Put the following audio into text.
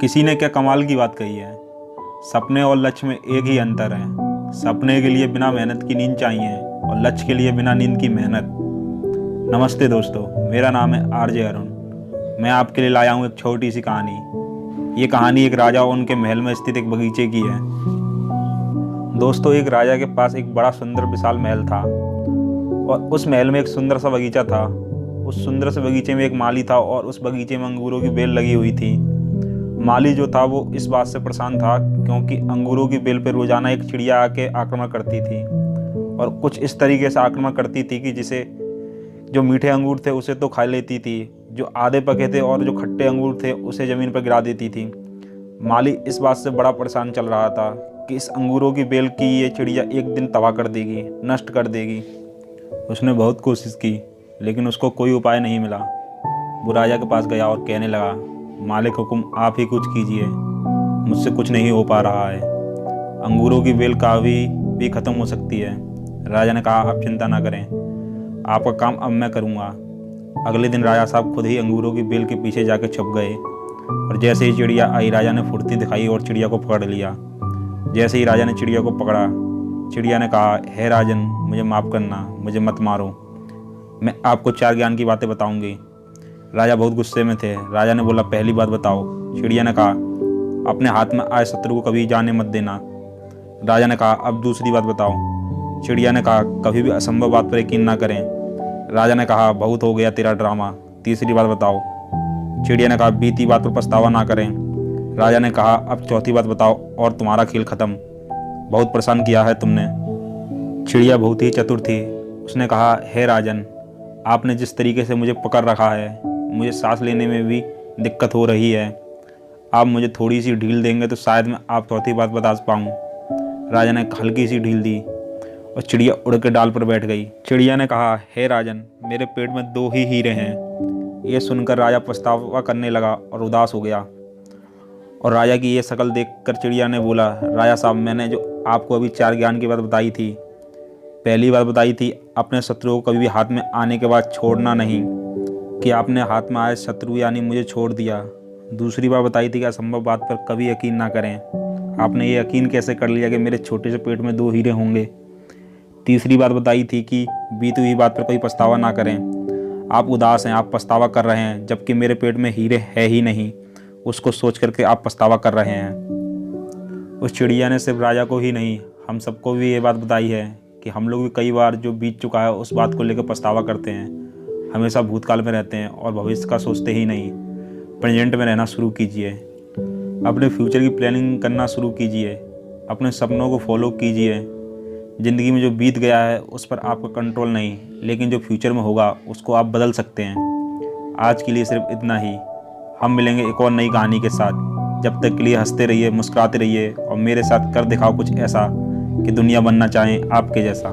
किसी ने क्या कमाल की बात कही है। सपने और लक्ष्य में एक ही अंतर है। सपने के लिए बिना मेहनत की नींद चाहिए और लक्ष्य के लिए बिना नींद की मेहनत। नमस्ते दोस्तों, मेरा नाम है आरजे अरुण। मैं आपके लिए लाया हूँ एक छोटी सी कहानी। ये कहानी एक राजा और उनके महल में स्थित एक बगीचे की है। दोस्तों, एक राजा के पास एक बड़ा सुंदर विशाल महल था और उस महल में एक सुंदर सा बगीचा था। उस सुंदर से बगीचे में एक माली था और उस बगीचे में अंगूरों की बेल लगी हुई थी। माली जो था वो इस बात से परेशान था क्योंकि अंगूरों की बेल पर रोजाना एक चिड़िया आके आक्रमण करती थी और कुछ इस तरीके से आक्रमण करती थी कि जिसे जो मीठे अंगूर थे उसे तो खा लेती थी, जो आधे पके थे और जो खट्टे अंगूर थे उसे ज़मीन पर गिरा देती थी। माली इस बात से बड़ा परेशान चल रहा था कि इस अंगूरों की बेल की ये चिड़िया एक दिन तबाह कर देगी, नष्ट कर देगी। उसने बहुत कोशिश की लेकिन उसको कोई उपाय नहीं मिला। वो राजा के पास गया और कहने लगा, मालिक हुकुम, आप ही कुछ कीजिए, मुझसे कुछ नहीं हो पा रहा है। अंगूरों की बेल कभी भी ख़त्म हो सकती है। राजा ने कहा, आप चिंता ना करें, आपका काम अब मैं करूँगा। अगले दिन राजा साहब खुद ही अंगूरों की बेल के पीछे जाकर छुप गए और जैसे ही चिड़िया आई, राजा ने फुर्ती दिखाई और चिड़िया को पकड़ लिया। जैसे ही राजा ने चिड़िया को पकड़ा, चिड़िया ने कहा, हे राजन, मुझे माफ़ करना, मुझे मत मारो, मैं आपको 4 ज्ञान की बातें बताऊंगी। राजा बहुत गुस्से में थे। राजा ने बोला, पहली बात बताओ। चिड़िया ने कहा, अपने हाथ में आए शत्रु को कभी जाने मत देना। राजा ने कहा, अब दूसरी बात बताओ। चिड़िया ने कहा, कभी भी असंभव बात पर यकीन ना करें। राजा ने कहा, बहुत हो गया तेरा ड्रामा, तीसरी बात बताओ। चिड़िया ने कहा, बीती बात पर पछतावा ना करें। राजा ने कहा, अब चौथी बात बताओ और तुम्हारा खेल खत्म, बहुत परेशान किया है तुमने। चिड़िया बहुत ही चतुर थी। उसने कहा, हे राजन, आपने जिस तरीके से मुझे पकड़ रखा है, मुझे सांस लेने में भी दिक्कत हो रही है। आप मुझे थोड़ी सी ढील देंगे तो शायद मैं आप चौथी बात बता पाऊँ। राजा ने हल्की सी ढील दी और चिड़िया उड़ के डाल पर बैठ गई। चिड़िया ने कहा, हे राजन, मेरे पेट में 2 ही हीरे हैं। ये सुनकर राजा पछतावा करने लगा और उदास हो गया। और राजा की ये शक्ल देखकर चिड़िया ने बोला, राजा साहब, मैंने जो आपको अभी 4 ज्ञान की बात बताई थी, पहली बात बताई थी अपने शत्रु को कभी भी हाथ में आने के बाद छोड़ना नहीं, कि आपने हाथ में आए शत्रु यानी मुझे छोड़ दिया। दूसरी बात बताई थी कि असंभव बात पर कभी यकीन ना करें। आपने ये यकीन कैसे कर लिया कि मेरे छोटे से पेट में 2 हीरे होंगे। तीसरी बात बताई थी कि बीती हुई बात पर कोई पछतावा ना करें। आप उदास हैं, आप पछतावा कर रहे हैं, जबकि मेरे पेट में हीरे है ही नहीं, उसको सोच करके आप पछतावा कर रहे हैं। उस चिड़िया ने सिर्फ राजा को ही नहीं, हम सबको भी ये बात बताई है कि हम लोग भी कई बार जो बीत चुका है उस बात को लेकर पछतावा करते हैं। हमेशा भूतकाल में रहते हैं और भविष्य का सोचते ही नहीं। प्रेजेंट में रहना शुरू कीजिए, अपने फ्यूचर की प्लानिंग करना शुरू कीजिए, अपने सपनों को फॉलो कीजिए। ज़िंदगी में जो बीत गया है उस पर आपका कंट्रोल नहीं, लेकिन जो फ्यूचर में होगा उसको आप बदल सकते हैं। आज के लिए सिर्फ इतना ही। हम मिलेंगे एक और नई कहानी के साथ। जब तक के लिए हंसते रहिए, मुस्कुराते रहिए और मेरे साथ कर दिखाओ कुछ ऐसा कि दुनिया बनना चाहें आपके जैसा।